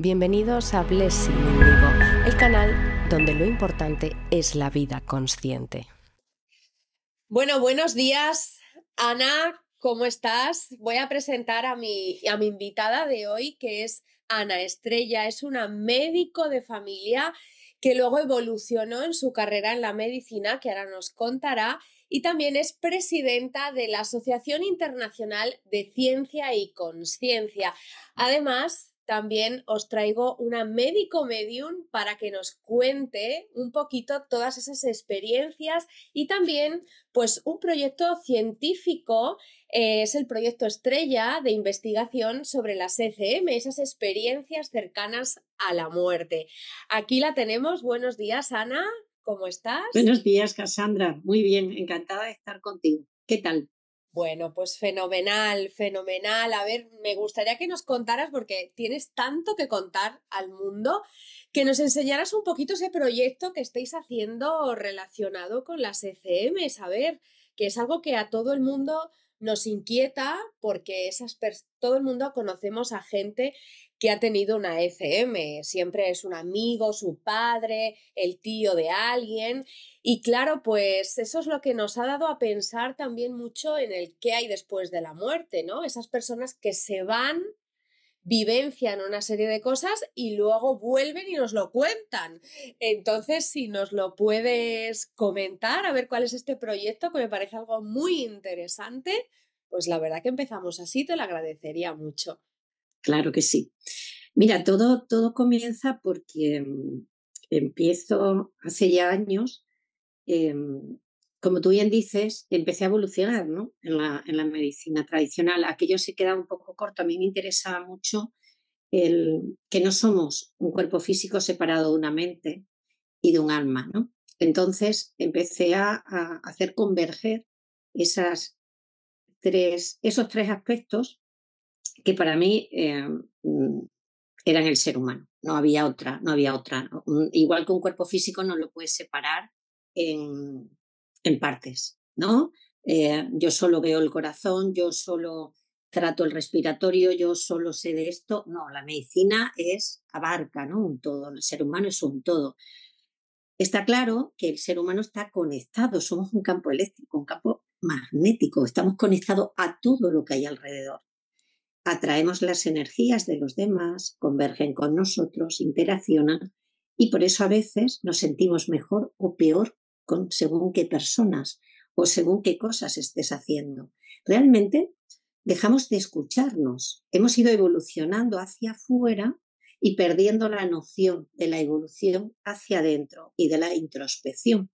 Bienvenidos a Blessing Indigo, el canal donde lo importante es la vida consciente. Bueno, buenos días, Ana, ¿cómo estás? Voy a presentar a mi invitada de hoy, que es Ana Estrella. Es una médico de familia que luego evolucionó en su carrera en la medicina, que ahora nos contará, y también es presidenta de la Asociación Internacional de Ciencia y Consciencia. Además, también os traigo una médico medium para que nos cuente un poquito todas esas experiencias y también pues un proyecto científico, es el proyecto Estrella de investigación sobre las ECM, esas experiencias cercanas a la muerte. Aquí la tenemos. Buenos días, Ana, ¿cómo estás? Buenos días, Cassandra. Muy bien, encantada de estar contigo. ¿Qué tal? Bueno, pues fenomenal, fenomenal. A ver, me gustaría que nos contaras, porque tienes tanto que contar al mundo, que nos enseñaras un poquito ese proyecto que estáis haciendo relacionado con las ECM, a ver, que es algo que a todo el mundo nos inquieta, porque todo el mundo conocemos a gente que ha tenido una ECM, siempre es un amigo, su padre, el tío de alguien. Y claro, pues eso es lo que nos ha dado a pensar también mucho en el qué hay después de la muerte, ¿no? Esas personas que se van, vivencian una serie de cosas y luego vuelven y nos lo cuentan. Entonces, si nos lo puedes comentar, a ver cuál es este proyecto, que me parece algo muy interesante, pues la verdad que empezamos así, te lo agradecería mucho. Claro que sí. Mira, todo comienza porque empiezo hace ya años, como tú bien dices, empecé a evolucionar, ¿no? En la medicina tradicional. Aquello se queda un poco corto. A mí me interesaba mucho el que no somos un cuerpo físico separado de una mente y de un alma, ¿no? Entonces empecé a hacer converger esos tres aspectos que para mí eran el ser humano. No había otra, no había otra. Igual que un cuerpo físico no lo puedes separar en, en partes, ¿no? Yo solo veo el corazón, yo solo trato el respiratorio, yo solo sé de esto. No, la medicina abarca, ¿no? Un todo, el ser humano es un todo. Está claro que el ser humano está conectado, somos un campo eléctrico, un campo magnético, estamos conectados a todo lo que hay alrededor. Atraemos las energías de los demás, convergen con nosotros, interaccionan y por eso a veces nos sentimos mejor o peor según qué personas o según qué cosas estés haciendo. Realmente dejamos de escucharnos, hemos ido evolucionando hacia afuera y perdiendo la noción de la evolución hacia adentro y de la introspección.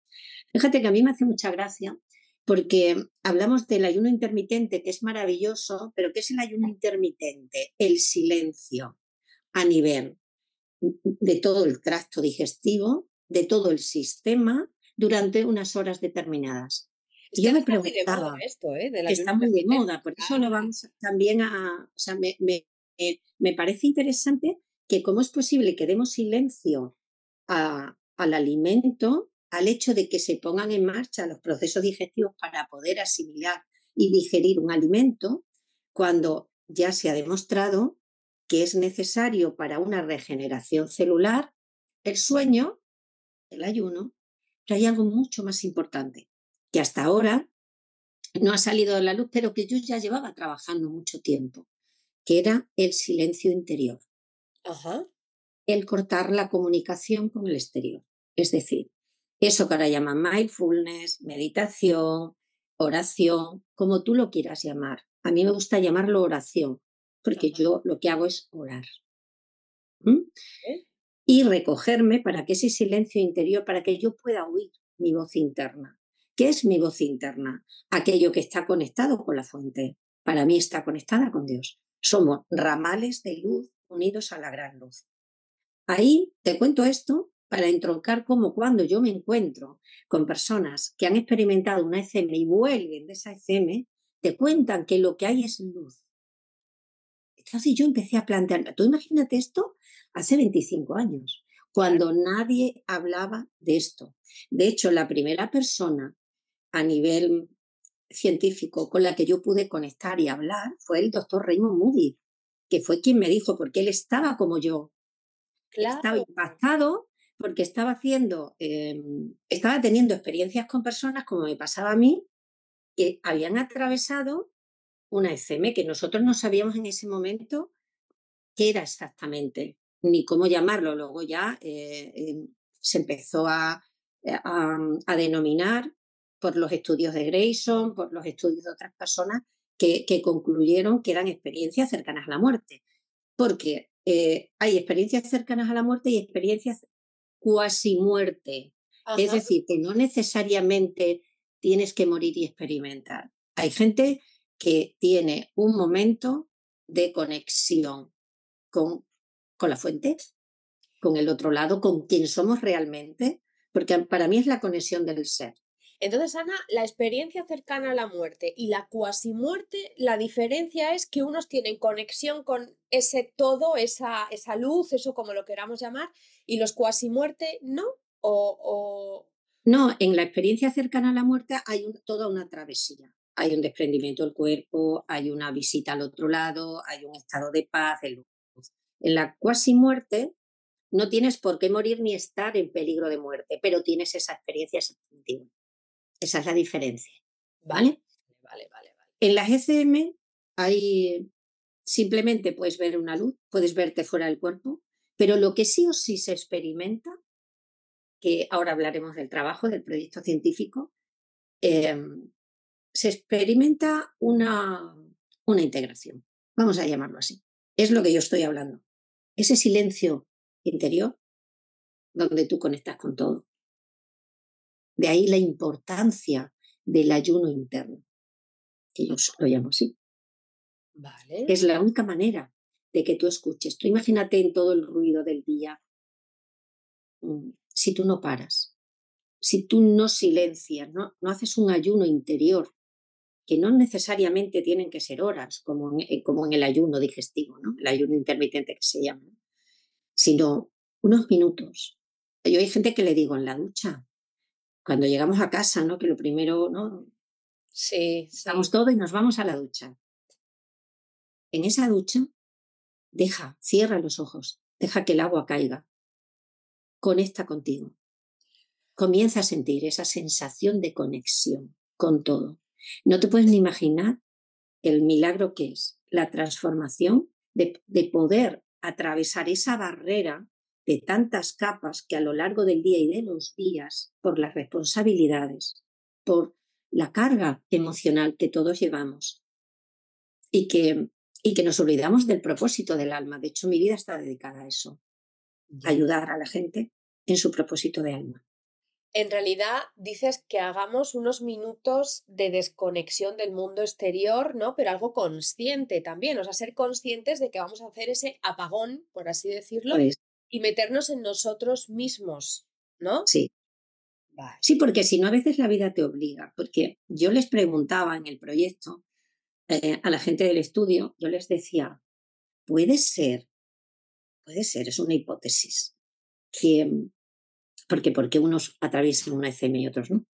Fíjate que a mí me hace mucha gracia porque hablamos del ayuno intermitente, que es maravilloso, pero ¿qué es el ayuno intermitente? El silencio a nivel de todo el tracto digestivo, de todo el sistema, durante unas horas determinadas. Es Y que yo me está muy de moda preguntaba, esto, del que ayuno está muy de intermitente. moda, por eso lo vamos también o sea, me parece interesante que cómo es posible que demos silencio al alimento, al hecho de que se pongan en marcha los procesos digestivos para poder asimilar y digerir un alimento, cuando ya se ha demostrado que es necesario para una regeneración celular el sueño, el ayuno, pero hay algo mucho más importante, que hasta ahora no ha salido a la luz, pero que yo ya llevaba trabajando mucho tiempo, que era el silencio interior, Ajá. el cortar la comunicación con el exterior. Es decir, eso que ahora llaman mindfulness, meditación, oración, como tú lo quieras llamar. A mí me gusta llamarlo oración, porque Ajá. yo lo que hago es orar. ¿Mm? ¿Eh? Y recogerme para que ese silencio interior, para que yo pueda oír mi voz interna. ¿Qué es mi voz interna? Aquello que está conectado con la fuente. Para mí está conectada con Dios. Somos ramales de luz unidos a la gran luz. Ahí te cuento esto para entroncar cómo cuando yo me encuentro con personas que han experimentado una ECM y vuelven de esa ECM, te cuentan que lo que hay es luz. Entonces yo empecé a plantearme, tú imagínate esto hace 25 años, Claro. cuando nadie hablaba de esto. De hecho, la primera persona a nivel científico con la que yo pude conectar y hablar fue el doctor Raymond Moody, que fue quien me dijo, porque él estaba como yo, Claro. estaba impactado porque estaba teniendo experiencias con personas, como me pasaba a mí, que habían atravesado una ECM que nosotros no sabíamos en ese momento qué era exactamente, ni cómo llamarlo. Luego ya se empezó a denominar por los estudios de Grayson, por los estudios de otras personas que concluyeron que eran experiencias cercanas a la muerte. Porque hay experiencias cercanas a la muerte y experiencias cuasi muerte. Es Ajá. decir, que no necesariamente tienes que morir y experimentar. Hay gente que tiene un momento de conexión con, con la fuente, con el otro lado, con quien somos realmente, porque para mí es la conexión del ser. Entonces, Ana, la experiencia cercana a la muerte y la cuasimuerte, la diferencia es que unos tienen conexión con ese todo, esa luz, eso como lo queramos llamar, y los cuasimuerte no. O... No, en la experiencia cercana a la muerte hay toda una travesía. Hay un desprendimiento del cuerpo, hay una visita al otro lado, hay un estado de paz, de luz. En la cuasi muerte no tienes por qué morir ni estar en peligro de muerte, pero tienes esa experiencia sensitiva. Esa es la diferencia. ¿Vale? Vale. En las ECM hay simplemente puedes ver una luz, puedes verte fuera del cuerpo, pero lo que sí o sí se experimenta, que ahora hablaremos del trabajo, del proyecto científico, se experimenta una integración, vamos a llamarlo así. Es lo que yo estoy hablando. Ese silencio interior donde tú conectas con todo. De ahí la importancia del ayuno interno, que yo lo llamo así. Vale. Es la única manera de que tú escuches. Tú imagínate en todo el ruido del día, si tú no paras, si tú no silencias, no haces un ayuno interior, que no necesariamente tienen que ser horas, como en el ayuno digestivo, ¿no? El ayuno intermitente que se llama, sino unos minutos. Yo hay gente que le digo en la ducha, cuando llegamos a casa, ¿no? Que lo primero, ¿no? Sí. Estamos todo y nos vamos a la ducha. En esa ducha, cierra los ojos, deja que el agua caiga, conecta contigo. Comienza a sentir esa sensación de conexión con todo. No te puedes ni imaginar el milagro que es la transformación de poder atravesar esa barrera de tantas capas que a lo largo del día y de los días, por las responsabilidades, por la carga emocional que todos llevamos y que nos olvidamos del propósito del alma. De hecho, mi vida está dedicada a eso, ayudar a la gente en su propósito de alma. En realidad dices que hagamos unos minutos de desconexión del mundo exterior, ¿no? Pero algo consciente también, o sea, ser conscientes de que vamos a hacer ese apagón, por así decirlo, Pues, y meternos en nosotros mismos, ¿no? sí. Vale. Sí, porque si no, a veces la vida te obliga. Porque yo les preguntaba en el proyecto a la gente del estudio, yo les decía, puede ser, es una hipótesis, que, porque unos atraviesan una ECM y otros no.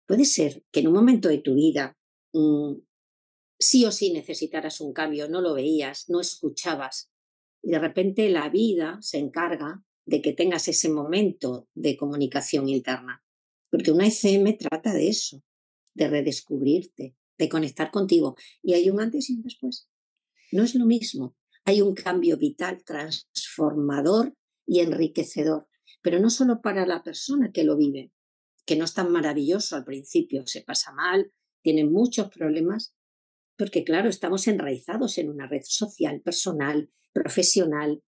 Puede ser que en un momento de tu vida sí o sí necesitaras un cambio, no lo veías, no escuchabas, y de repente la vida se encarga de que tengas ese momento de comunicación interna. Porque una ECM trata de eso, de redescubrirte, de conectar contigo. Y hay un antes y un después. No es lo mismo. Hay un cambio vital, transformador y enriquecedor. Pero no solo para la persona que lo vive, que no es tan maravilloso al principio, se pasa mal, tiene muchos problemas, porque claro, estamos enraizados en una red social, personal, profesional,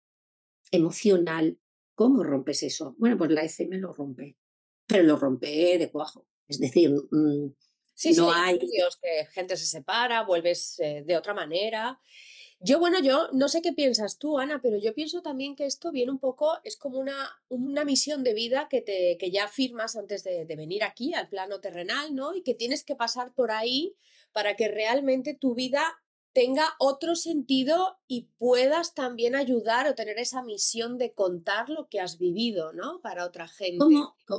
emocional. ¿Cómo rompes eso? Bueno, pues la ECM lo rompe, pero lo rompe de cuajo. Es decir, Sí, no hay hay... estudios que gente se separa, vuelves de otra manera. Yo no sé qué piensas tú, Ana, pero yo pienso también que esto viene un poco, es como una misión de vida que ya firmas antes de venir aquí al plano terrenal, ¿no? Y que tienes que pasar por ahí para que realmente tu vida tenga otro sentido y puedas también ayudar o tener esa misión de contar lo que has vivido, ¿no? Para otra gente.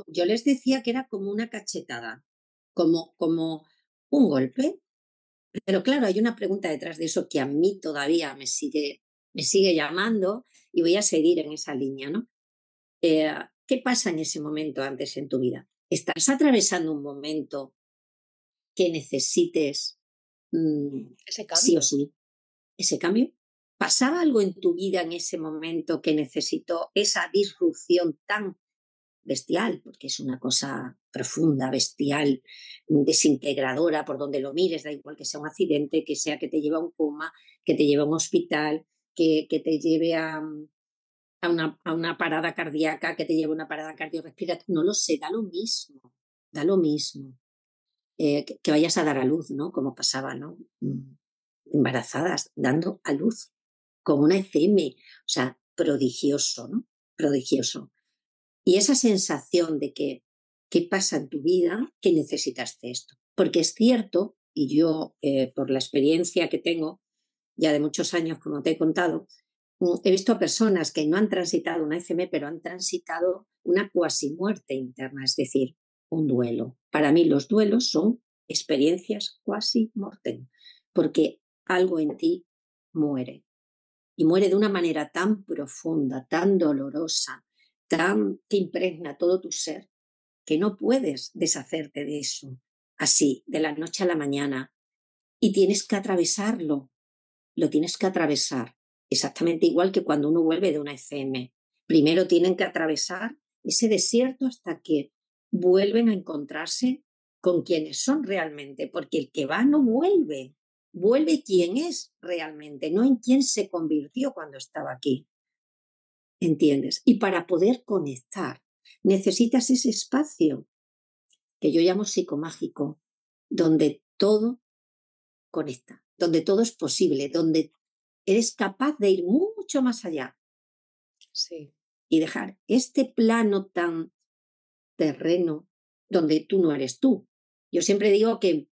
Yo les decía que era como una cachetada, como un golpe, pero claro, hay una pregunta detrás de eso que a mí todavía me sigue llamando y voy a seguir en esa línea, ¿no? Eh, ¿Qué pasa en ese momento antes en tu vida? ¿Estás atravesando un momento que necesites Ese sí o cambio. sí ese cambio? ¿Pasaba algo en tu vida en ese momento que necesitó esa disrupción tan bestial? Porque es una cosa profunda, bestial, desintegradora, por donde lo mires, da igual que sea un accidente, que sea que te lleve a un coma, que te lleve a un hospital, que te lleve a una parada cardíaca, que te lleve a una parada cardiorrespiratoria, no lo sé, da lo mismo. Que vayas a dar a luz, ¿no? Como pasaba, ¿no? Embarazadas, dando a luz, con una ECM, o sea, prodigioso, ¿no? Prodigioso. Y esa sensación de que, ¿qué pasa en tu vida? Que necesitaste esto. Porque es cierto, y yo, por la experiencia que tengo, ya de muchos años, como te he contado, he visto a personas que no han transitado una ECM, pero han transitado una cuasi muerte interna, es decir, un duelo. Para mí los duelos son experiencias quasi mortem, porque algo en ti muere. Y muere de una manera tan profunda, tan dolorosa, tan que impregna todo tu ser, que no puedes deshacerte de eso así, de la noche a la mañana. Y tienes que atravesarlo, lo tienes que atravesar. Exactamente igual que cuando uno vuelve de una ECM. Primero tienen que atravesar ese desierto hasta que vuelven a encontrarse con quienes son realmente, porque el que va no vuelve, vuelve quien es realmente, no en quien se convirtió cuando estaba aquí. ¿Entiendes? Y para poder conectar, necesitas ese espacio que yo llamo psicomágico, donde todo conecta, donde todo es posible, donde eres capaz de ir mucho más allá Sí. y dejar este plano tan terreno donde tú no eres tú. Yo siempre digo que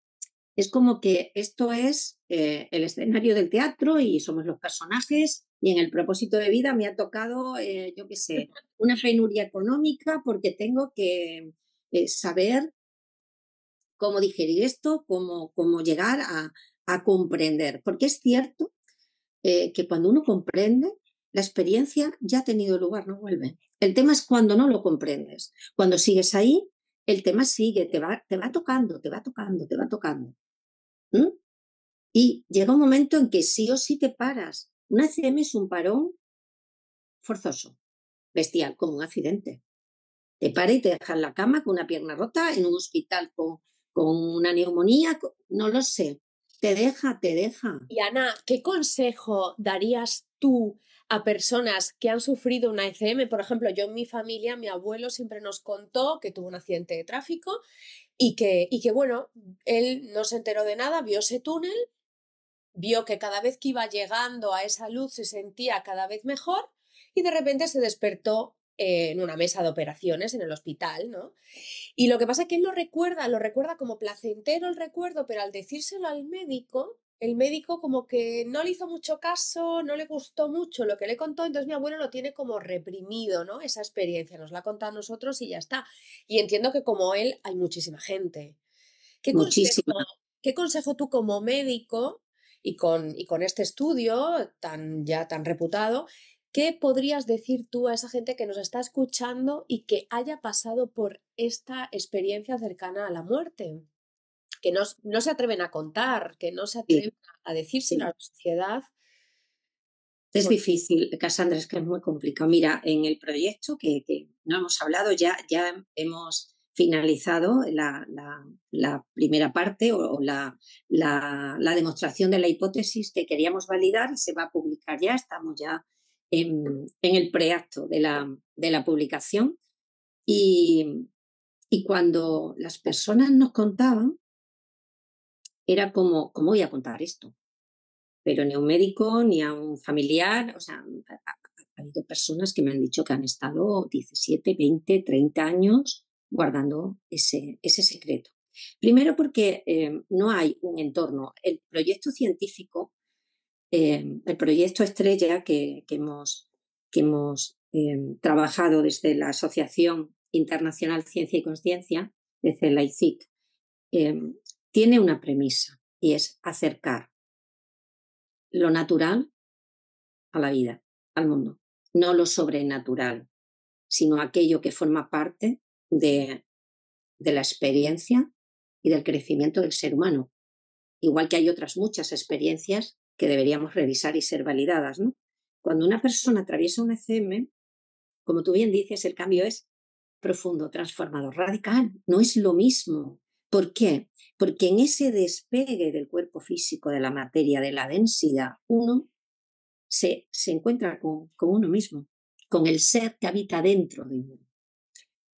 es como que esto es el escenario del teatro y somos los personajes y en el propósito de vida me ha tocado, yo qué sé, una penuria económica porque tengo que saber cómo digerir esto, cómo llegar a comprender. Porque es cierto que cuando uno comprende, la experiencia ya ha tenido lugar, no vuelve. El tema es cuando no lo comprendes. Cuando sigues ahí, el tema sigue, te va tocando, te va tocando, te va tocando. ¿Mm? Y llega un momento en que sí o sí te paras. Una ECM es un parón forzoso, bestial, como un accidente. Te para y te deja en la cama con una pierna rota, en un hospital con una neumonía, no lo sé. Te deja, te deja. Y Ana, ¿qué consejo darías tú a personas que han sufrido una ECM? Por ejemplo, yo en mi familia, mi abuelo siempre nos contó que tuvo un accidente de tráfico y que bueno, él no se enteró de nada, vio ese túnel, vio que cada vez que iba llegando a esa luz se sentía cada vez mejor y de repente se despertó en una mesa de operaciones en el hospital, ¿no? Y lo que pasa es que él lo recuerda como placentero el recuerdo, pero al decírselo al médico, el médico como que no le hizo mucho caso, no le gustó mucho lo que le contó, entonces mi abuelo lo tiene como reprimido, ¿no? Esa experiencia nos la ha contado a nosotros y ya está. Y entiendo que como él hay muchísima gente. ¿Qué consejo, Muchísima. qué consejo tú como médico y con este estudio tan reputado, qué podrías decir tú a esa gente que nos está escuchando y que haya pasado por esta experiencia cercana a la muerte? Que no se atreven a contar, que no se Sí, atreven a decírselo a sí. la sociedad. Es Por- difícil, Cassandra, es que es muy complicado. Mira, en el proyecto que no hemos hablado, ya hemos finalizado la primera parte o la demostración de la hipótesis que queríamos validar y se va a publicar ya. Estamos ya en el preacto de la publicación. Y, y cuando las personas nos contaban, era como, ¿cómo voy a contar esto? Pero ni a un médico ni a un familiar, o sea, ha habido personas que me han dicho que han estado 17, 20, 30 años guardando ese secreto. Primero porque no hay un entorno. El proyecto científico, el proyecto estrella que hemos trabajado desde la Asociación Internacional Ciencia y Conciencia, desde la ICIC, eh, tiene una premisa y es acercar lo natural a la vida, al mundo, no lo sobrenatural. sino aquello que forma parte de la experiencia y del crecimiento del ser humano. Igual que hay otras muchas experiencias que deberíamos revisar y ser validadas, ¿no? Cuando una persona atraviesa un ECM, como tú bien dices, el cambio es profundo, transformador, radical. No es lo mismo. ¿Por qué? Porque en ese despegue del cuerpo físico, de la materia, de la densidad, uno se encuentra con uno mismo, con el ser que habita dentro de uno.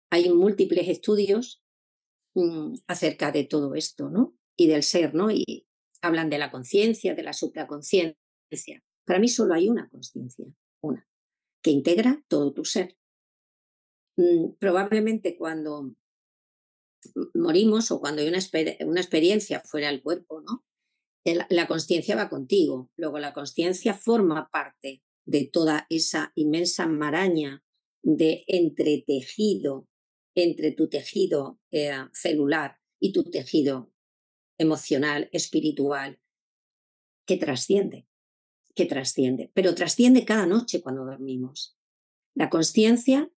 Hay múltiples estudios acerca de todo esto, ¿no? Y del ser, ¿no? Y hablan de la conciencia, de la supraconciencia. Para mí solo hay una conciencia, una, que integra todo tu ser. Probablemente cuando morimos o cuando hay una experiencia fuera del cuerpo, ¿no? La consciencia va contigo. Luego la consciencia forma parte de toda esa inmensa maraña de entretejido entre tu tejido celular y tu tejido emocional, espiritual, que trasciende, pero trasciende cada noche cuando dormimos. La consciencia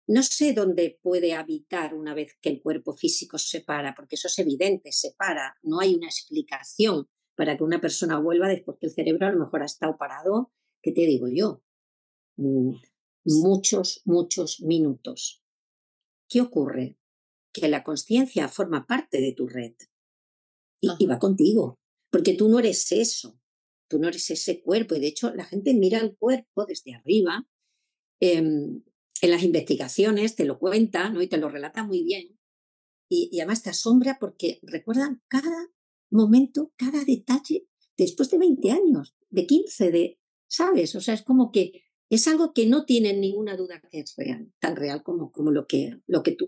no sé dónde puede habitar una vez que el cuerpo físico se para, porque eso es evidente, se para, no hay una explicación para que una persona vuelva después que el cerebro a lo mejor ha estado parado, ¿qué te digo yo? Muchos minutos. ¿Qué ocurre? Que la consciencia forma parte de tu red y va contigo, porque tú no eres eso, tú no eres ese cuerpo, y de hecho la gente mira el cuerpo desde arriba, en las investigaciones te lo cuenta, ¿no? Y te lo relata muy bien, y además te asombra porque recuerdan cada momento, cada detalle, después de 20 años, de 15, ¿sabes? O sea, es como que es algo que no tienen ninguna duda que es real, tan real como lo que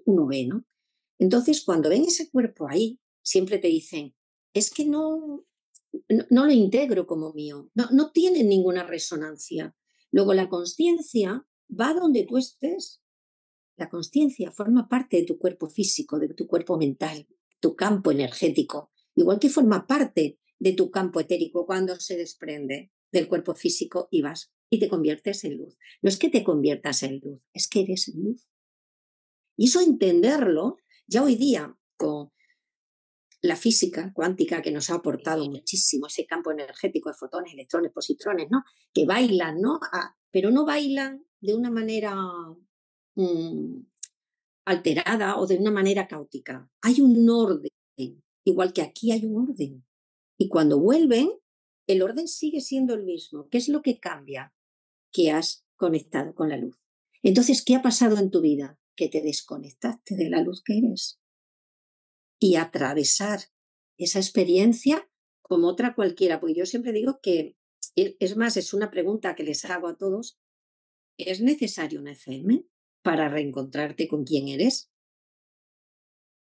uno ve, ¿no? Entonces, cuando ven ese cuerpo ahí, siempre te dicen, es que no lo integro como mío, no tiene ninguna resonancia. Luego la consciencia va donde tú estés. La consciencia forma parte de tu cuerpo físico, de tu cuerpo mental, tu campo energético, igual que forma parte de tu campo etérico cuando se desprende del cuerpo físico y vas y te conviertes en luz. No es que te conviertas en luz, es que eres luz. Y eso entenderlo, ya hoy día con la física cuántica que nos ha aportado muchísimo, ese campo energético de fotones, electrones, positrones, ¿no? Que bailan, ¿no? Pero no bailan de una manera alterada o de una manera caótica. Hay un orden, igual que aquí hay un orden. Y cuando vuelven, el orden sigue siendo el mismo. ¿Qué es lo que cambia? Que has conectado con la luz. Entonces, ¿qué ha pasado en tu vida? Que te desconectaste de la luz que eres. Y atravesar esa experiencia como otra cualquiera, porque yo siempre digo que, es más, es una pregunta que les hago a todos, ¿es necesario un ECM para reencontrarte con quién eres?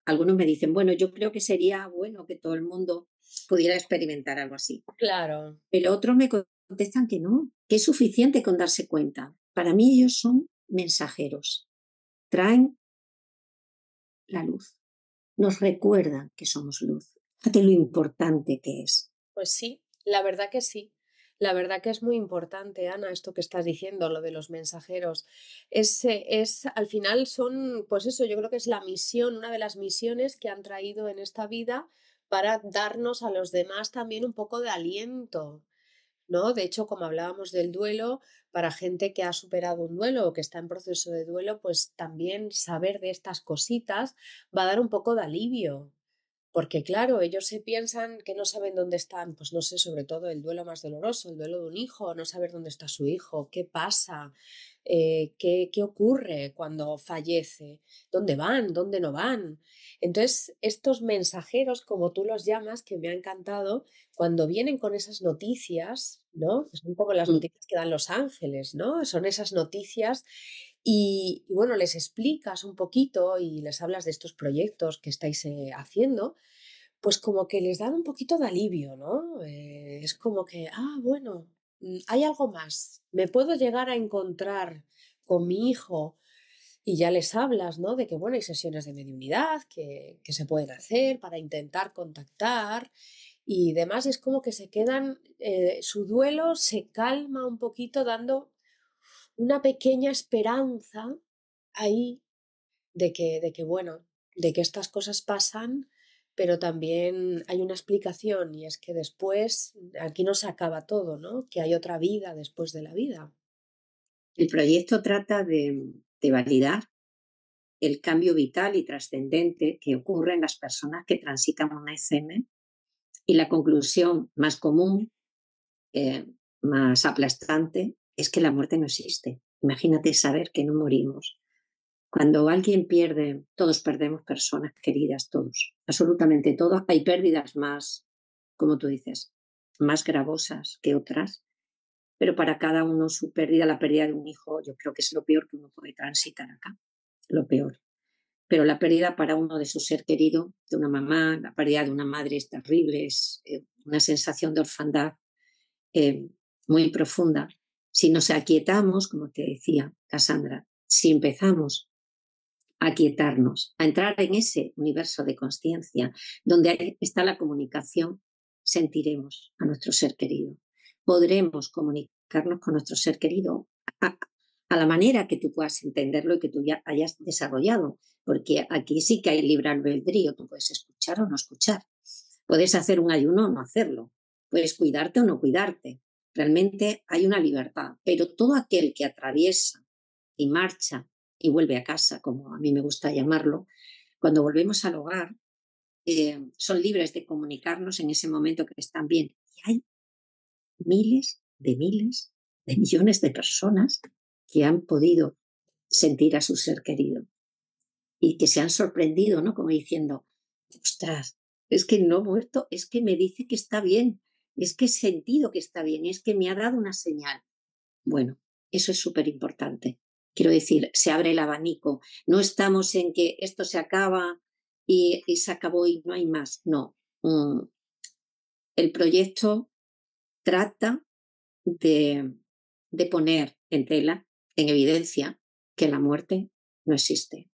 Algunos me dicen, bueno, yo creo que sería bueno que todo el mundo pudiera experimentar algo así. Claro. Pero otros me contestan que no, que es suficiente con darse cuenta. Para mí ellos son mensajeros, traen la luz, nos recuerdan que somos luz. Fíjate lo importante que es. Pues sí, la verdad que sí. La verdad que es muy importante, Ana, esto que estás diciendo, lo de los mensajeros. Al final son, pues eso, yo creo que es la misión, una de las misiones que han traído en esta vida para darnos a los demás también un poco de aliento, ¿no? De hecho, como hablábamos del duelo, para gente que ha superado un duelo o que está en proceso de duelo, pues también saber de estas cositas va a dar un poco de alivio. Porque claro, ellos se piensan que no saben dónde están, pues no sé, sobre todo el duelo más doloroso, el duelo de un hijo, no saber dónde está su hijo, qué pasa, qué ocurre cuando fallece, dónde van, dónde no van. Entonces, estos mensajeros, como tú los llamas, que me ha encantado, cuando vienen con esas noticias, ¿no? Que son como las noticias que dan los ángeles, ¿no? Son esas noticias y bueno, les explicas un poquito y les hablas de estos proyectos que estáis haciendo, pues como que les dan un poquito de alivio, ¿no? Es como que, bueno, hay algo más. Me puedo llegar a encontrar con mi hijo y ya les hablas, ¿no? De que, bueno, hay sesiones de mediunidad que se pueden hacer para intentar contactar y demás. Es como que se quedan, su duelo se calma un poquito dando una pequeña esperanza ahí bueno, de que estas cosas pasan, pero también hay una explicación y es que después aquí no se acaba todo, ¿no? Que hay otra vida después de la vida. El proyecto trata de validar el cambio vital y trascendente que ocurre en las personas que transitan una ECM, y la conclusión más común, eh, más aplastante, es que la muerte no existe. Imagínate saber que no morimos. Cuando alguien pierde, todos perdemos personas queridas, todos, absolutamente todos. Hay pérdidas más, como tú dices, más gravosas que otras, pero para cada uno su pérdida, la pérdida de un hijo, yo creo que es lo peor que uno puede transitar acá, lo peor. Pero la pérdida para uno de su ser querido, de una mamá, la pérdida de una madre es terrible, es una sensación de orfandad eh, muy profunda. Si nos aquietamos, como te decía Cassandra, si empezamos a quietarnos, a entrar en ese universo de conciencia donde está la comunicación, sentiremos a nuestro ser querido. Podremos comunicarnos con nuestro ser querido a la manera que tú puedas entenderlo y que tú ya hayas desarrollado, porque aquí sí que hay libre albedrío, tú puedes escuchar o no escuchar, puedes hacer un ayuno o no hacerlo, puedes cuidarte o no cuidarte, realmente hay una libertad, pero todo aquel que atraviesa y marcha y vuelve a casa, como a mí me gusta llamarlo, cuando volvemos al hogar, son libres de comunicarnos en ese momento que están bien. Y hay miles de millones de personas que han podido sentir a su ser querido y que se han sorprendido, ¿no? Como diciendo, ostras, es que no he muerto, es que me dice que está bien, es que he sentido que está bien, es que me ha dado una señal. Bueno, eso es súper importante. Quiero decir, se abre el abanico. No estamos en que esto se acaba y se acabó y no hay más. No. El proyecto trata de, de poner en tela, en evidencia, que la muerte no existe,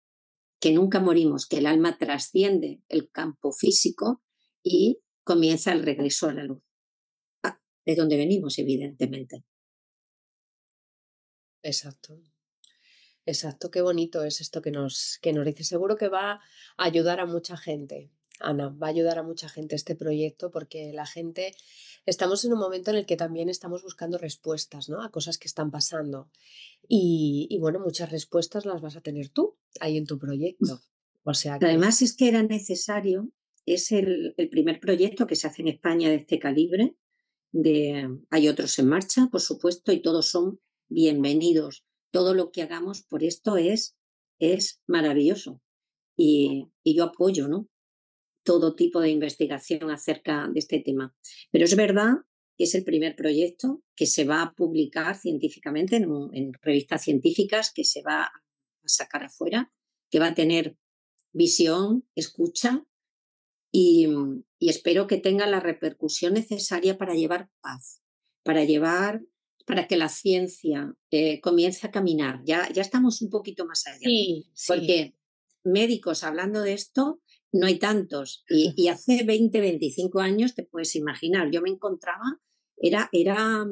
que nunca morimos, que el alma trasciende el campo físico y comienza el regreso a la luz. De donde venimos, evidentemente. Exacto. Exacto, qué bonito es esto que nos dice. Seguro que va a ayudar a mucha gente, Ana, va a ayudar a mucha gente este proyecto porque la gente, estamos en un momento en el que también estamos buscando respuestas, ¿no? A cosas que están pasando. Y bueno, muchas respuestas las vas a tener tú ahí en tu proyecto. O sea que Además es que era necesario, es el primer proyecto que se hace en España de este calibre, hay otros en marcha, por supuesto, y todos son bienvenidos. Todo lo que hagamos por esto es maravilloso y yo apoyo, ¿no? Todo tipo de investigación acerca de este tema. Pero es verdad que es el primer proyecto que se va a publicar científicamente en revistas científicas, que se va a sacar afuera, que va a tener visión, escucha y espero que tenga la repercusión necesaria para llevar paz, para llevar, para que la ciencia comience a caminar. Ya estamos un poquito más allá, sí, sí. porque médicos hablando de esto no hay tantos. Y hace 20, 25 años, te puedes imaginar, yo me encontraba, era, era,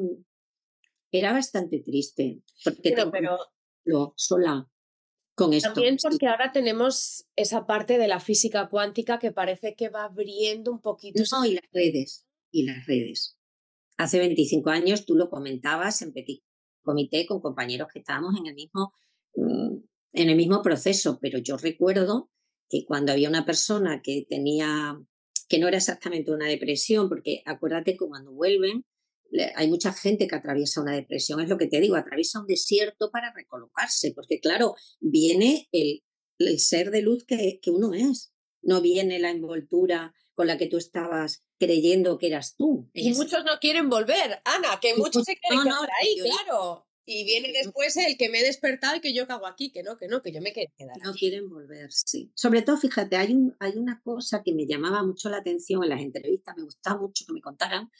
era bastante triste, porque te Bueno, pero encontraba sola con esto. también porque ahora tenemos esa parte de la física cuántica que parece que va abriendo un poquito ese... No, y las redes. Hace 25 años tú lo comentabas en Petit Comité con compañeros que estábamos mm, en el mismo proceso, pero yo recuerdo que cuando había una persona que no era exactamente una depresión, porque acuérdate que cuando vuelven hay mucha gente que atraviesa una depresión, es lo que te digo, atraviesa un desierto para recolocarse, porque claro, viene el ser de luz que uno es, no viene la envoltura con la que tú estabas creyendo que eras tú. Y muchos no quieren volver, Ana, que muchos se quieren No, no, quedar ahí, claro. Y viene después el que me he despertado y que yo cago aquí, que no, que yo me quiero quedar no aquí. quieren volver, sí. Sobre todo, fíjate, hay una cosa que me llamaba mucho la atención en las entrevistas, me gustaba mucho que me contaran,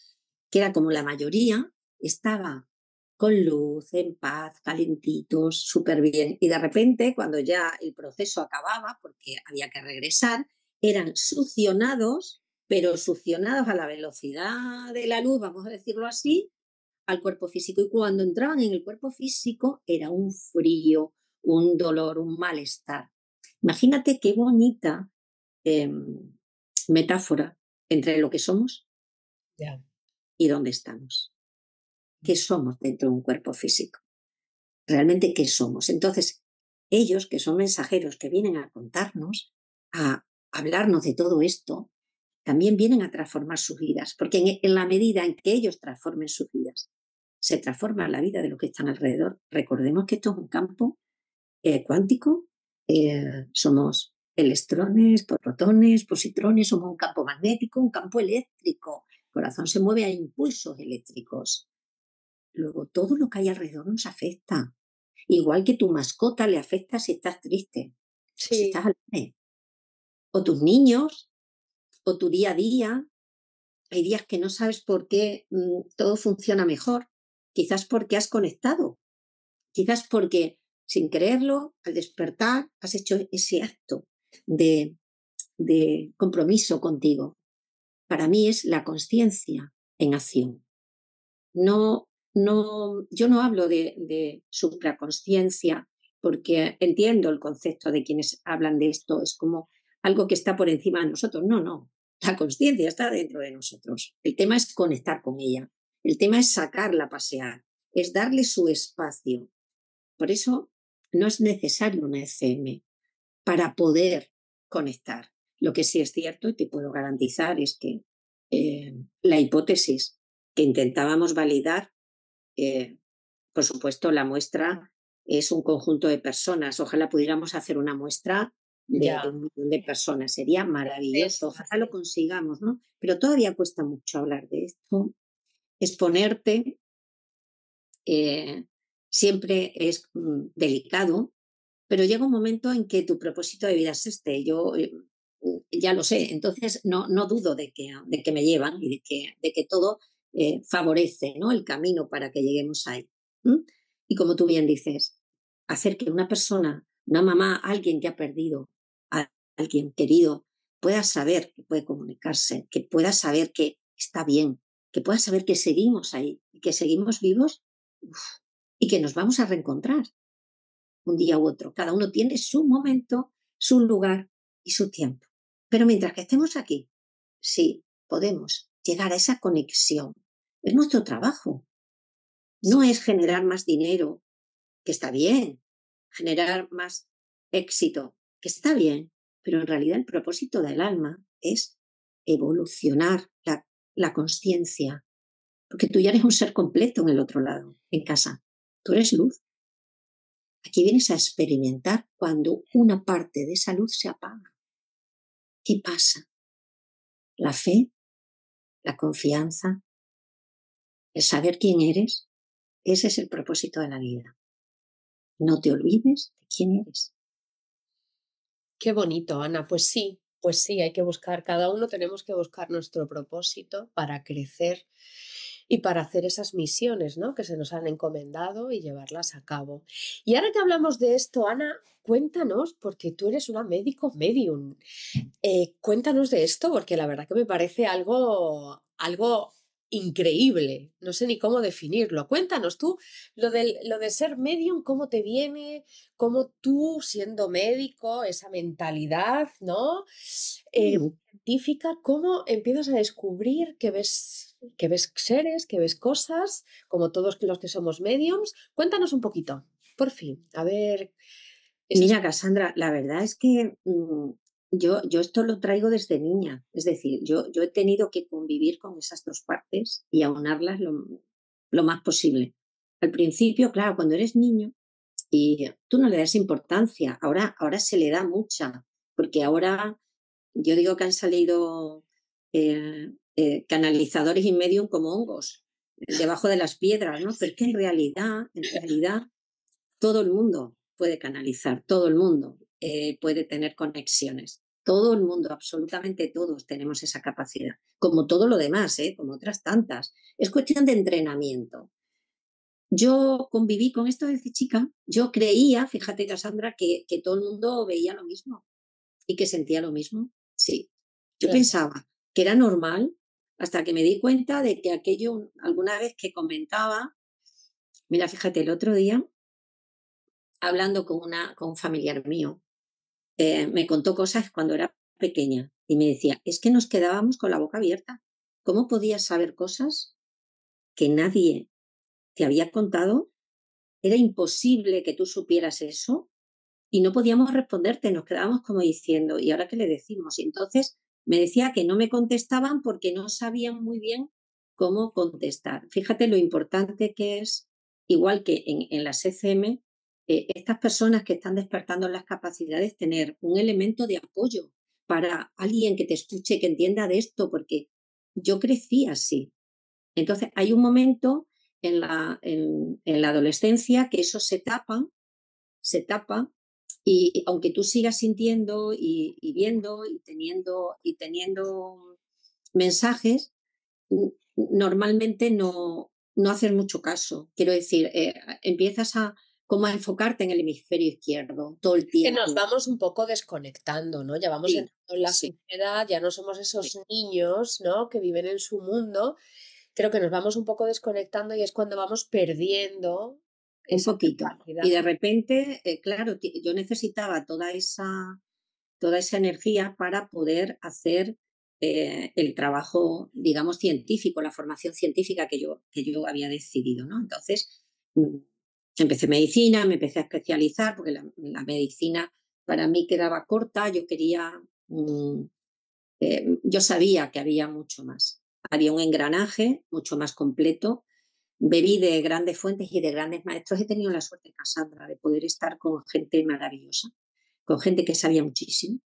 que era como la mayoría estaba con luz, en paz, calentitos, súper bien. Y de repente, cuando ya el proceso acababa, porque había que regresar, eran succionados, pero succionados a la velocidad de la luz, vamos a decirlo así, al cuerpo físico. Y cuando entraban en el cuerpo físico era un frío, un dolor, un malestar. Imagínate qué bonita metáfora entre lo que somos Ya. y dónde estamos. ¿Qué somos dentro de un cuerpo físico? ¿Realmente qué somos? Entonces, ellos, que son mensajeros que vienen a contarnos, a hablarnos de todo esto, también vienen a transformar sus vidas, porque en la medida en que ellos transformen sus vidas, se transforma la vida de los que están alrededor. Recordemos que esto es un campo cuántico, somos electrones, protones, positrones, somos un campo magnético, un campo eléctrico. El corazón se mueve a impulsos eléctricos. Luego, todo lo que hay alrededor nos afecta. Igual que tu mascota le afecta si estás triste, o si estás alegre. O tus niños, o tu día a día. Hay días que no sabes por qué todo funciona mejor. Quizás porque has conectado. Quizás porque, sin creerlo, al despertar has hecho ese acto de compromiso contigo. Para mí es la consciencia en acción. Yo no hablo de supraconsciencia porque entiendo el concepto de quienes hablan de esto, es como algo que está por encima de nosotros. No, la consciencia está dentro de nosotros. El tema es conectar con ella, el tema es sacarla a pasear, es darle su espacio. Por eso no es necesario una FM para poder conectar. Lo que sí es cierto y te puedo garantizar es que la hipótesis que intentábamos validar, por supuesto, la muestra es un conjunto de personas. Ojalá pudiéramos hacer una muestra de 1 millón de personas. Sería maravilloso. Ojalá lo consigamos, ¿no? Pero todavía cuesta mucho hablar de esto. Exponerte siempre es delicado, pero llega un momento en que tu propósito de vida es este. Yo ya lo sé, entonces no dudo de que me llevan y de que todo favorece, ¿no?, el camino para que lleguemos ahí. Y como tú bien dices, hacer que una persona, una mamá, alguien que ha perdido a alguien querido, pueda saber que puede comunicarse, que pueda saber que está bien, que pueda saber que seguimos ahí y que seguimos vivos, y que nos vamos a reencontrar un día u otro. Cada uno tiene su momento, su lugar y su tiempo. Pero mientras que estemos aquí, sí podemos llegar a esa conexión. Es nuestro trabajo. No es generar más dinero, que está bien, generar más éxito, que está bien, pero en realidad el propósito del alma es evolucionar la consciencia, porque tú ya eres un ser completo en el otro lado, en casa. Tú eres luz. Aquí vienes a experimentar cuando una parte de esa luz se apaga. ¿Qué pasa? La fe, la confianza, el saber quién eres, ese es el propósito de la vida. No te olvides de quién eres. Qué bonito, Ana. Pues sí, hay que buscar, cada uno tenemos que buscar nuestro propósito para crecer y para hacer esas misiones, ¿no?, que se nos han encomendado y llevarlas a cabo. Y ahora que hablamos de esto, Ana, cuéntanos, porque tú eres una médico medium, cuéntanos de esto, porque la verdad que me parece algo increíble. No sé ni cómo definirlo. Cuéntanos tú lo de ser medium, cómo te viene, cómo tú, siendo médico, esa mentalidad, ¿no?, científica, cómo empiezas a descubrir que ves seres, que ves cosas, como todos los que somos mediums. Cuéntanos un poquito, por fin, a ver. Mira, Cassandra, la verdad es que yo esto lo traigo desde niña. Es decir, yo he tenido que convivir con esas dos partes y aunarlas lo más posible. Al principio, claro, cuando eres niño y tú no le das importancia, ahora se le da mucha, porque ahora yo digo que han salido canalizadores y medium como hongos debajo de las piedras, ¿no? Pero es que en realidad todo el mundo puede canalizar, todo el mundo puede tener conexiones. Todo el mundo, absolutamente todos tenemos esa capacidad, como todo lo demás, como otras tantas. Es cuestión de entrenamiento. Yo conviví con esto desde chica. Yo creía, fíjate, Cassandra, que todo el mundo veía lo mismo y que sentía lo mismo. Sí, yo pensaba que era normal hasta que me di cuenta de que aquello, alguna vez que comentaba, mira, fíjate, el otro día, hablando con un familiar mío, me contó cosas cuando era pequeña y me decía, es que nos quedábamos con la boca abierta. ¿Cómo podías saber cosas que nadie te había contado? Era imposible que tú supieras eso y no podíamos responderte, nos quedábamos como diciendo, ¿y ahora qué le decimos? Y entonces me decía que no me contestaban porque no sabían muy bien cómo contestar. Fíjate lo importante que es, igual que en las ECM, estas personas que están despertando las capacidades, tener un elemento de apoyo para alguien que te escuche, que entienda de esto, porque yo crecí así. Entonces hay un momento en la adolescencia que eso se tapa y aunque tú sigas sintiendo y viendo y teniendo mensajes, normalmente no haces mucho caso. Quiero decir, empiezas como a enfocarte en el hemisferio izquierdo todo el Que nos tiempo. vamos un poco desconectando, ¿no? Ya vamos Sí, entrando en la sí, sociedad, ya no somos sí, esos niños, ¿no? Que viven en su mundo. Creo que nos vamos un poco desconectando y es cuando vamos perdiendo un esa poquito. Y capacidad. de repente, claro, yo necesitaba toda esa energía para poder hacer el trabajo, digamos, científico, la formación científica que yo había decidido, ¿no? Entonces, mm, empecé medicina, me empecé a especializar, porque la medicina para mí quedaba corta, yo sabía que había mucho más. Había un engranaje mucho más completo. Bebí de grandes fuentes y de grandes maestros. He tenido la suerte, Cassandra, de poder estar con gente maravillosa, con gente que sabía muchísimo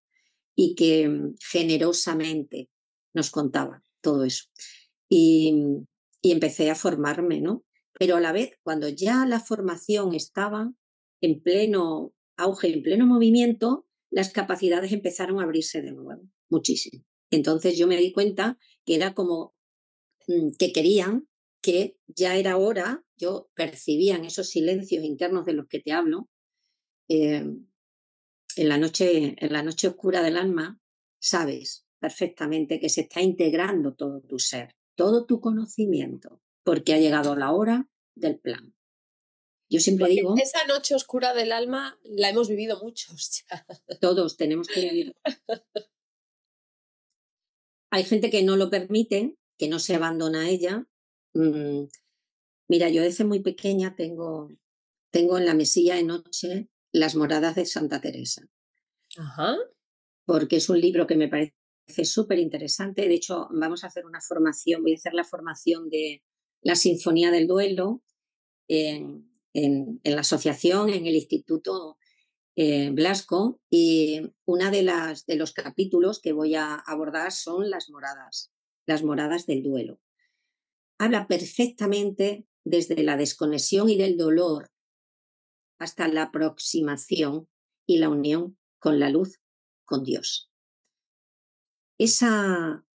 y que generosamente nos contaba todo eso. Y empecé a formarme, ¿no? Pero a la vez, cuando ya la formación estaba en pleno auge, en pleno movimiento, las capacidades empezaron a abrirse de nuevo, muchísimo. Entonces yo me di cuenta que era como que querían, que ya era hora, yo percibía en esos silencios internos de los que te hablo, eh, en la noche oscura del alma, sabes perfectamente que se está integrando todo tu ser, todo tu conocimiento, porque ha llegado la hora del plan. Yo siempre Porque digo, esa noche oscura del alma la hemos vivido muchos ya. todos tenemos que vivir. Hay gente que no lo permite, que no se abandona a ella. Mm, Mira, yo desde muy pequeña tengo en la mesilla de noche Las moradas de Santa Teresa, Ajá. porque es un libro que me parece súper interesante. De hecho, vamos a hacer una formación, voy a hacer la formación de la Sinfonía del Duelo en la asociación, en el Instituto Blasco, y una de los capítulos que voy a abordar son las moradas del duelo. Habla perfectamente desde la desconexión y del dolor hasta la aproximación y la unión con la luz, con Dios. Esa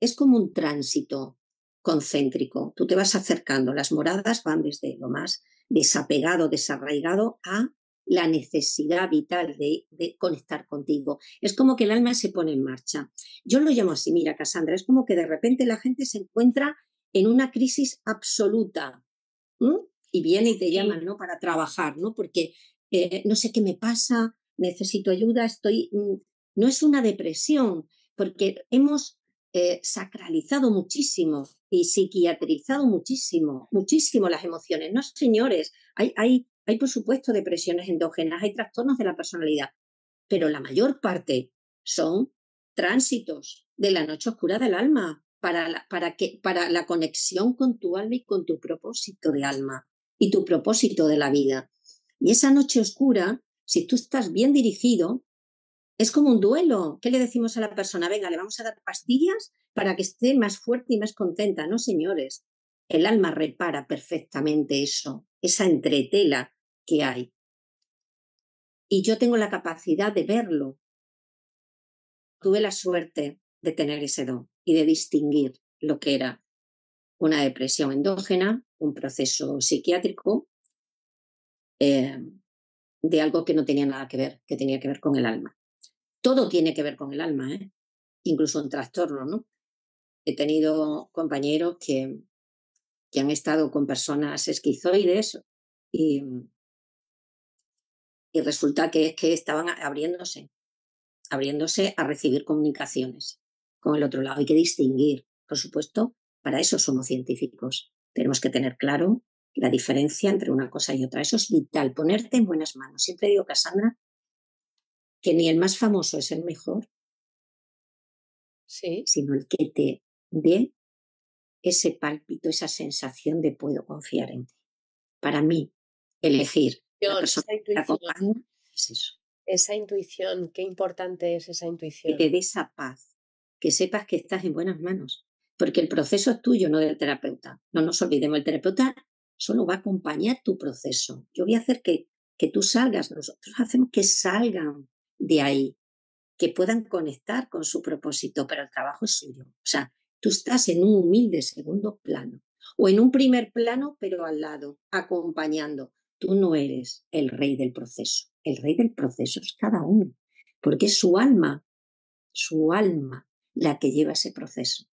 es como un tránsito concéntrico. Tú te vas acercando, las moradas van desde lo más desapegado, desarraigado a la necesidad vital de conectar contigo. Es como que el alma se pone en marcha. Yo lo llamo así, mira, Cassandra, es como que de repente la gente se encuentra en una crisis absoluta. ¿Mm? Y viene y te Sí. llaman, ¿no? Para trabajar, ¿no? Porque no sé qué me pasa, necesito ayuda, no es una depresión, porque hemos sacralizado muchísimo y psiquiatrizado muchísimo, muchísimo las emociones. No, señores, hay por supuesto depresiones endógenas, hay trastornos de la personalidad, pero la mayor parte son tránsitos de la noche oscura del alma para la conexión con tu alma y con tu propósito de alma y tu propósito de la vida. Y esa noche oscura, si tú estás bien dirigido, es como un duelo. ¿Qué le decimos a la persona? Venga, le vamos a dar pastillas para que esté más fuerte y más contenta. No, señores. El alma repara perfectamente eso, esa entretela que hay. Y yo tengo la capacidad de verlo. Tuve la suerte de tener ese don y de distinguir lo que era una depresión endógena, un proceso psiquiátrico, eh, de algo que no tenía nada que ver, que tenía que ver con el alma. Todo tiene que ver con el alma, incluso un trastorno, ¿no? he tenido compañeros que han estado con personas esquizoides y, y resulta que es que estaban abriéndose a recibir comunicaciones con el otro lado. Hay que distinguir, por supuesto, para eso somos científicos. Tenemos que tener claro la diferencia entre una cosa y otra. Eso es vital, ponerte en buenas manos. Siempre digo, Cassandra, que ni el más famoso es el mejor, Sí. sino el que te dé ese pálpito, esa sensación de puedo confiar en ti. Para mí, elegir la persona que te acompaña es eso. Esa intuición, qué importante es esa Que intuición. te dé esa paz, que sepas que estás en buenas manos, porque el proceso es tuyo, no del terapeuta. No nos olvidemos, el terapeuta solo va a acompañar tu proceso. Yo voy a hacer que tú salgas, nosotros hacemos que salgan de ahí, que puedan conectar con su propósito, pero el trabajo es suyo. O sea, tú estás en un humilde segundo plano o en un primer plano, pero al lado, acompañando. Tú no eres el rey del proceso. El rey del proceso es cada uno, porque es su alma la que lleva ese proceso.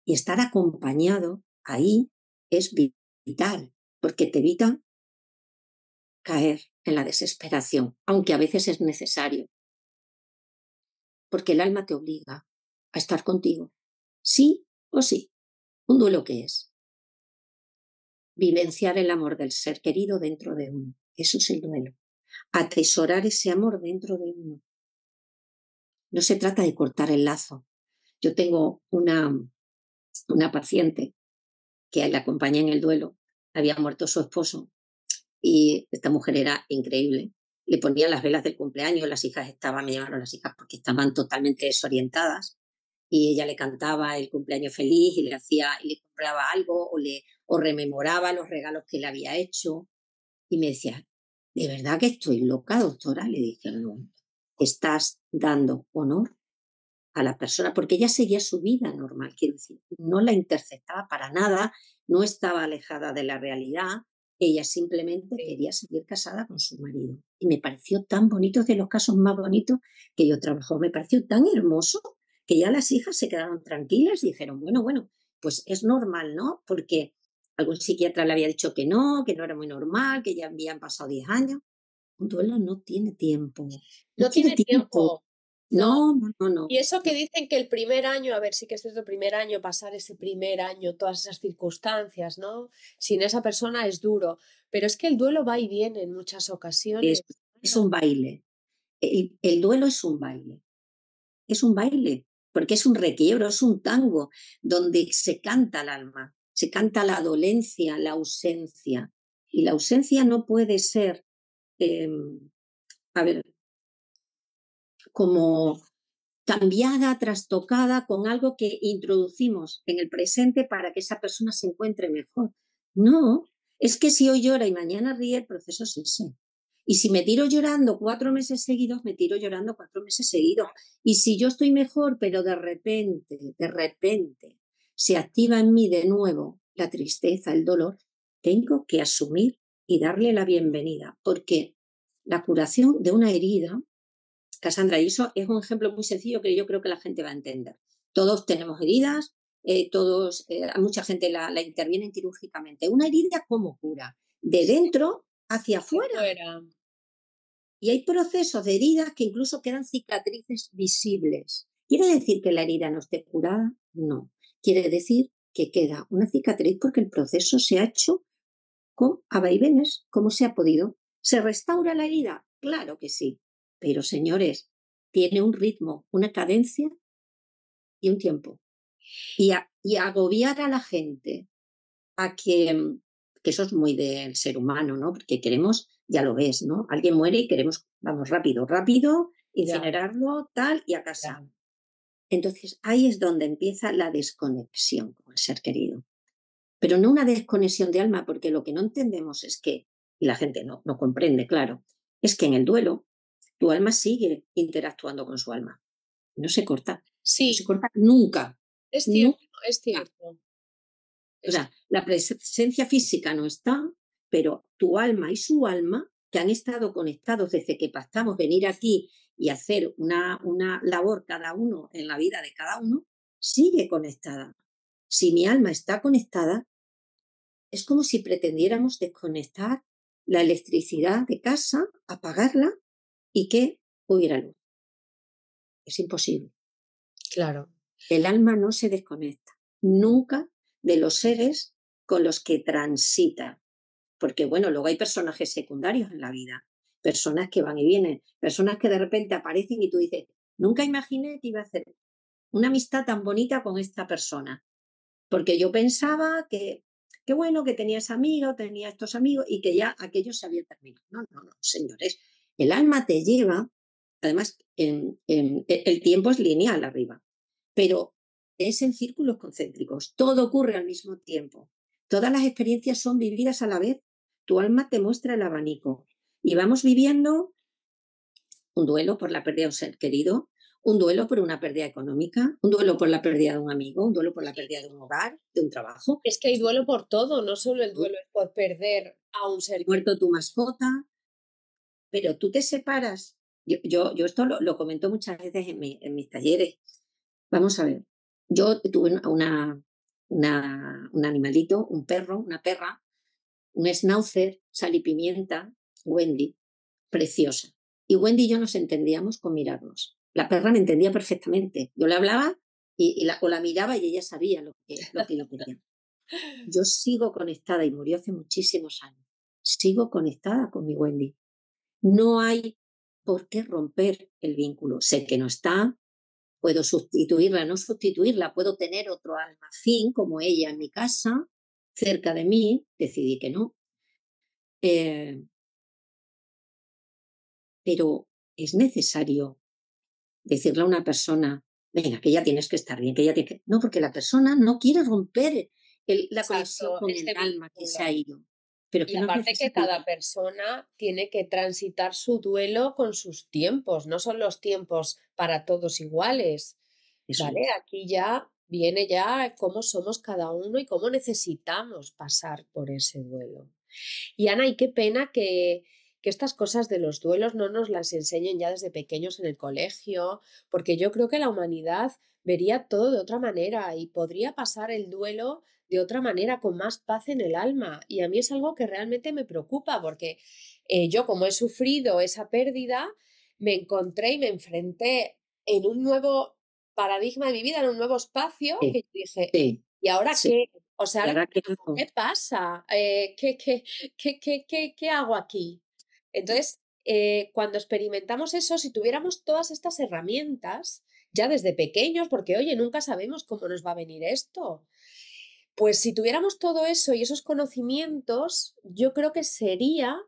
Y estar acompañado ahí es vital, porque te evita caer en la desesperación, aunque a veces es necesario, porque el alma te obliga a estar contigo, sí o sí. Un duelo que es vivenciar el amor del ser querido dentro de uno. Eso es el duelo. Atesorar ese amor dentro de uno. No se trata de cortar el lazo. Yo tengo una paciente que la acompañé en el duelo. Había muerto su esposo y esta mujer era increíble. Le ponía las velas del cumpleaños, las hijas me llamaron las hijas porque estaban totalmente desorientadas y ella le cantaba el cumpleaños feliz y le compraba algo o rememoraba los regalos que le había hecho y me decía, ¿de verdad que estoy loca, doctora? Le dije, no, estás dando honor a la persona, porque ella seguía su vida normal, quiero decir, no la interceptaba para nada, no estaba alejada de la realidad, ella simplemente quería seguir casada con su marido. Y me pareció tan bonito, de los casos más bonitos que yo trabajo, me pareció tan hermoso que ya las hijas se quedaron tranquilas y dijeron, bueno, pues es normal, ¿no? Porque algún psiquiatra le había dicho que no era muy normal, que ya habían pasado 10 años. Un duelo no tiene tiempo. No tiene tiempo. No. Y eso que dicen que el primer año, a ver, sí que este es el primer año, pasar ese primer año, todas esas circunstancias, ¿no? Sin esa persona es duro, pero es que el duelo va y viene en muchas ocasiones. Es un baile. El duelo es un baile, porque es un requiebro, es un tango donde se canta el alma, se canta la dolencia, la ausencia. Y la ausencia no puede ser, como cambiada, trastocada con algo que introducimos en el presente para que esa persona se encuentre mejor. No, es que si hoy llora y mañana ríe, el proceso es ese. Y si me tiro llorando 4 meses seguidos, me tiro llorando 4 meses seguidos. Y si yo estoy mejor, pero de repente, se activa en mí de nuevo la tristeza, el dolor, tengo que asumir y darle la bienvenida, porque la curación de una herida, Cassandra, y eso es un ejemplo muy sencillo que yo creo que la gente va a entender. Todos tenemos heridas, a mucha gente la intervienen quirúrgicamente. Una herida, ¿cómo cura? De dentro hacia afuera. Y hay procesos de heridas que incluso quedan cicatrices visibles. ¿Quiere decir que la herida no esté curada? No. Quiere decir que queda una cicatriz porque el proceso se ha hecho a vaivenes, como se ha podido. ¿Se restaura la herida? Claro que sí. Pero, señores, tiene un ritmo, una cadencia y un tiempo. Y agobiar a la gente a que eso es muy del ser humano, ¿no? Porque queremos, ya lo ves, ¿no? Alguien muere y queremos, vamos, rápido, incinerarlo, tal, y a casa. Entonces, ahí es donde empieza la desconexión con el ser querido. Pero no una desconexión de alma, porque lo que no entendemos es que, y la gente no comprende, claro, es que en el duelo tu alma sigue interactuando con su alma. No se corta. Sí. No se corta nunca. Es cierto, es cierto. O sea, la presencia física no está, pero tu alma y su alma, que han estado conectados desde que pactamos venir aquí y hacer una labor cada uno en la vida de cada uno, sigue conectada. Si mi alma está conectada, es como si pretendiéramos desconectar la electricidad de casa, apagarla y que hubiera luz. Es imposible. Claro. El alma no se desconecta nunca de los seres con los que transita. Porque, bueno, luego hay personajes secundarios en la vida, personas que van y vienen, personas que de repente aparecen y tú dices, nunca imaginé que iba a hacer una amistad tan bonita con esta persona, porque yo pensaba que bueno, que tenía esa amiga o tenía estos amigos y que ya aquello se había terminado. No, no, no, señores, el alma te lleva, además, el tiempo es lineal arriba, pero es en círculos concéntricos, todo ocurre al mismo tiempo, todas las experiencias son vividas a la vez, tu alma te muestra el abanico y vamos viviendo un duelo por la pérdida de un ser querido, un duelo por una pérdida económica, un duelo por la pérdida de un amigo, un duelo por la pérdida de un hogar, de un trabajo. Es que hay duelo por todo, no solo el duelo es por perder a un ser Muerto tu mascota, pero tú te separas. Yo esto lo comento muchas veces en mis talleres. Vamos a ver, yo tuve un animalito, un perro, una perra, un schnauzer, sal y pimienta, Wendy, preciosa. Y Wendy y yo nos entendíamos con mirarnos. La perra me entendía perfectamente. Yo le hablaba o la miraba y ella sabía lo que yo quería. Yo sigo conectada y murió hace muchísimos años. Sigo conectada con mi Wendy. No hay por qué romper el vínculo. Sé que no está, puedo sustituirla, no sustituirla, puedo tener otro alma afín como ella en mi casa, cerca de mí, decidí que no. Pero es necesario decirle a una persona, venga, que ya tienes que estar bien, que ya tienes que... No, porque la persona no quiere romper la conexión con el alma que se ha ido. Pero es Y que no es aparte que necesario. cada persona tiene que transitar su duelo con sus tiempos, no son los tiempos para todos iguales, Eso ¿vale? es. Aquí ya viene ya cómo somos cada uno y cómo necesitamos pasar por ese duelo. Y Ana, y qué pena que estas cosas de los duelos no nos las enseñen ya desde pequeños en el colegio, porque yo creo que la humanidad vería todo de otra manera y podría pasar el duelo de otra manera, con más paz en el alma. Y a mí es algo que realmente me preocupa, porque yo como he sufrido esa pérdida, me encontré y me enfrenté en un nuevo paradigma de mi vida, en un nuevo espacio, Sí, que yo dije, sí, ¿y ahora sí. qué? O sea, ¿Y ¿ahora ahora qué hago? qué pasa? ¿Qué hago aquí? Entonces, cuando experimentamos eso, si tuviéramos todas estas herramientas, ya desde pequeños, porque oye, nunca sabemos cómo nos va a venir esto, pues si tuviéramos todo eso y esos conocimientos, yo creo que sería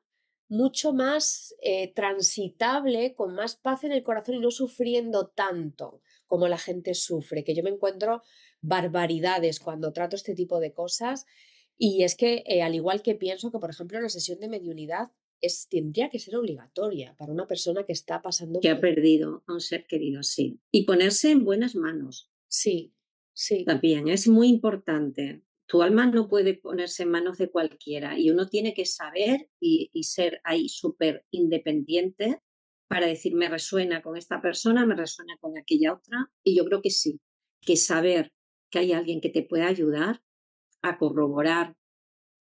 mucho más transitable, con más paz en el corazón y no sufriendo tanto como la gente sufre, que yo me encuentro barbaridades cuando trato este tipo de cosas. Y es que, al igual que pienso que, por ejemplo, la sesión de mediunidad tendría que ser obligatoria para una persona que está pasando Que ha por... perdido a un ser querido, sí. Y ponerse en buenas manos. Sí, sí, También es muy importante. Tu alma no puede ponerse en manos de cualquiera y uno tiene que saber y ser ahí súper independiente para decir, me resuena con esta persona, me resuena con aquella otra. Y yo creo que sí, que saber que hay alguien que te pueda ayudar a corroborar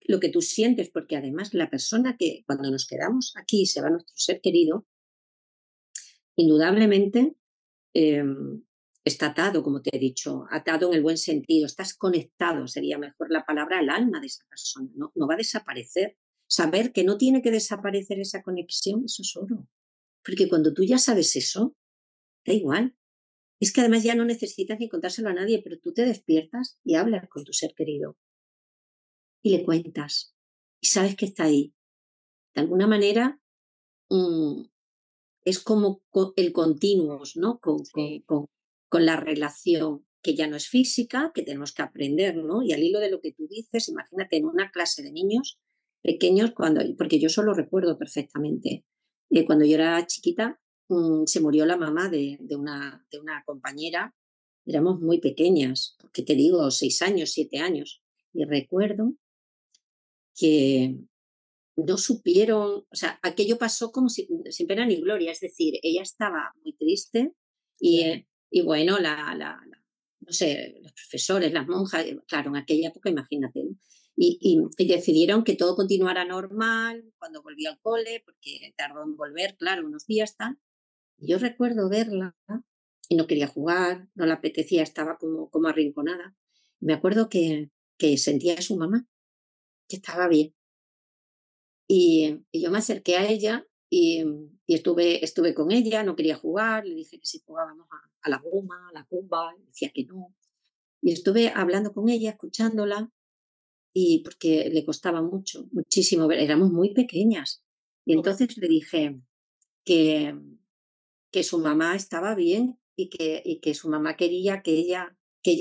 lo que tú sientes, porque además la persona que cuando nos quedamos aquí y se va nuestro ser querido, indudablemente eh, está atado, como te he dicho, atado en el buen sentido, estás conectado, sería mejor la palabra, al alma de esa persona, no, no va a desaparecer. Saber que no tiene que desaparecer esa conexión, eso es oro. Porque cuando tú ya sabes eso, da igual. Es que además ya no necesitas ni contárselo a nadie, pero tú te despiertas y hablas con tu ser querido y le cuentas y sabes que está ahí. De alguna manera, mm, es como el continuos, ¿no? sí. Con la relación que ya no es física, que tenemos que aprender, ¿no? Y al hilo de lo que tú dices, imagínate en una clase de niños pequeños, porque yo solo recuerdo perfectamente, cuando yo era chiquita, se murió la mamá de una compañera, éramos muy pequeñas, ¿qué te digo? 6 años, 7 años, y recuerdo que no supieron, o sea, aquello pasó como si, sin pena ni gloria, es decir, ella estaba muy triste Claro. y bueno, no sé, los profesores, las monjas, claro, en aquella época, imagínate, ¿no? Y decidieron que todo continuara normal cuando volví al cole, porque tardó en volver, claro, unos días tal. Y yo recuerdo verla y no quería jugar, no le apetecía, estaba como arrinconada. Me acuerdo que sentía a su mamá, que estaba bien. Y yo me acerqué a ella y estuve con ella, no quería jugar, le dije que si jugábamos a la goma, a la cumba, y decía que no. Y estuve hablando con ella, escuchándola, y porque le costaba mucho, muchísimo, éramos muy pequeñas. Y entonces le dije que, que su mamá estaba bien y que su mamá quería que ella,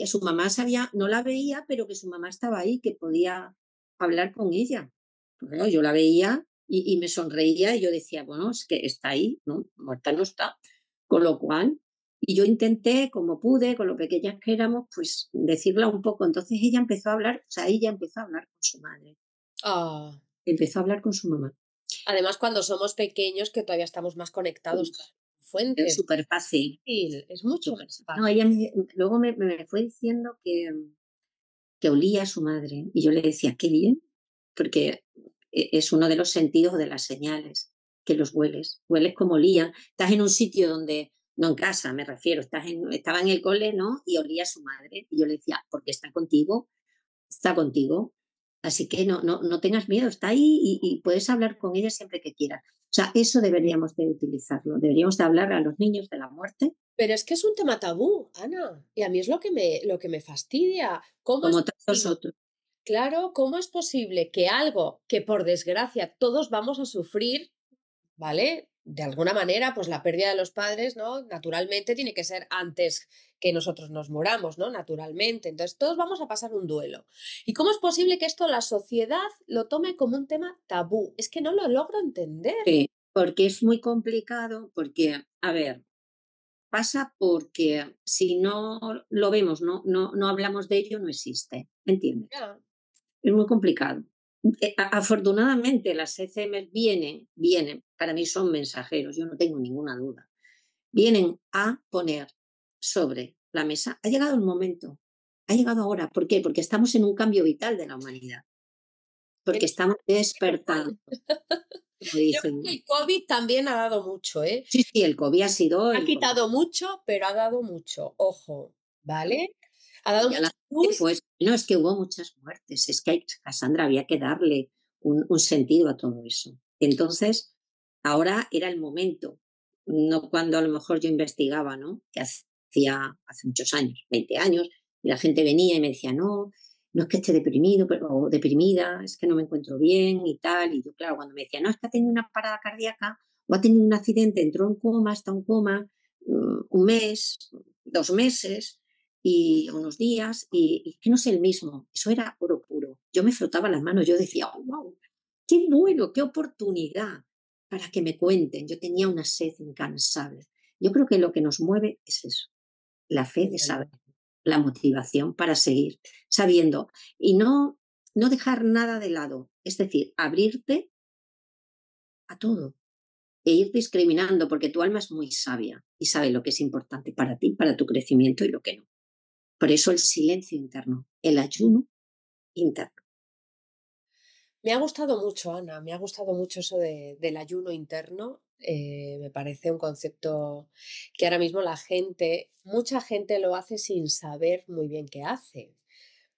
su mamá sabía, no la veía, pero que su mamá estaba ahí, que podía hablar con ella. Pues bueno, yo la veía y me sonreía y yo decía, bueno, es que está ahí, ¿no? Muerta no está. Con lo cual, y yo intenté, como pude, con lo pequeñas que éramos, pues decirla un poco. Entonces ella empezó a hablar, o sea, ella empezó a hablar con su madre, Ah, empezó a hablar con su mamá. además, cuando somos pequeños, que todavía estamos más conectados con Es fuentes, súper fácil. es mucho Súper. más No, fácil. ella luego me fue diciendo que olía a su madre y yo le decía, qué bien, porque es uno de los sentidos de las señales, que los hueles como olían. Estás en un sitio donde, no en casa me refiero, estaba en el cole, ¿no? Y olía a su madre y yo le decía, porque está contigo, así que no tengas miedo, está ahí y puedes hablar con ella siempre que quieras. O sea, eso deberíamos de utilizarlo, deberíamos de hablar a los niños de la muerte Pero es que es un tema tabú, Ana, y a mí es lo que me fastidia. ¿Cómo es como tantos posible? otros. Claro, ¿cómo es posible que algo que por desgracia todos vamos a sufrir, ¿vale? De alguna manera, pues la pérdida de los padres, ¿no? Naturalmente tiene que ser antes que nosotros nos moramos, ¿no? Naturalmente. Entonces, todos vamos a pasar un duelo. ¿Y cómo es posible que esto la sociedad lo tome como un tema tabú? Es que no lo logro entender. Sí, porque es muy complicado, porque, a ver, pasa porque si no lo vemos, no hablamos de ello, no existe, ¿entiendes? Ya. Es muy complicado. Afortunadamente las ECM vienen, para mí son mensajeros, yo no tengo ninguna duda, vienen a poner sobre la mesa, ha llegado el momento, ha llegado ahora, ¿por qué? Porque estamos en un cambio vital de la humanidad, porque estamos despertando, como Yo creo dicen. que el COVID también ha dado mucho, ¿eh? Sí, sí, el COVID ha sido Ha quitado mucho, pero ha dado mucho. Ojo, ¿vale? Ha dado y a la mucha gente, luz. pues, no es que hubo muchas muertes, es que Cassandra había que darle un sentido a todo eso. Entonces, ahora era el momento, no cuando a lo mejor yo investigaba, ¿no? Que hacía hace muchos años, 20 años, y la gente venía y me decía, no es que esté deprimido o deprimida, es que no me encuentro bien y tal. Y yo, claro, cuando me decía, no, es que ha tenido una parada cardíaca o ha tenido un accidente, entró en coma, está en coma, un mes, 2 meses y unos días, y que no es el mismo. Eso era oro puro. Yo me frotaba las manos, yo decía, oh, wow, qué bueno, qué oportunidad para que me cuenten. Yo tenía una sed incansable. Yo creo que lo que nos mueve es eso, la fe de saber, la motivación para seguir sabiendo y no dejar nada de lado. Es decir, abrirte a todo e ir discriminando, porque tu alma es muy sabia y sabe lo que es importante para ti, para tu crecimiento y lo que no. Por eso el silencio interno, el ayuno interno. Me ha gustado mucho, Ana, me ha gustado mucho eso del ayuno interno. Me parece un concepto que ahora mismo mucha gente lo hace sin saber muy bien qué hace.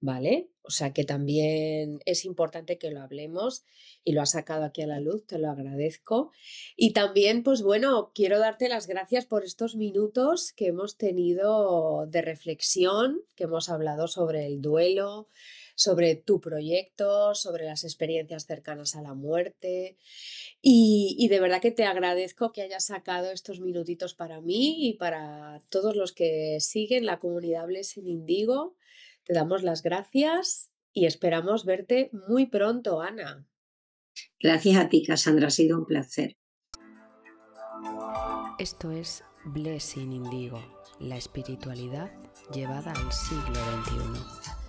¿Vale? O sea que también es importante que lo hablemos y lo has sacado aquí a la luz, te lo agradezco. Y también, pues bueno, quiero darte las gracias por estos minutos que hemos tenido de reflexión, que hemos hablado sobre el duelo, sobre tu proyecto, sobre las experiencias cercanas a la muerte. Y de verdad que te agradezco que hayas sacado estos minutitos para mí y para todos los que siguen la comunidad Blessing Indigo. Te damos las gracias y esperamos verte muy pronto, Ana. Gracias a ti, Cassandra, ha sido un placer. Esto es Blessing Indigo, la espiritualidad llevada al siglo XXI.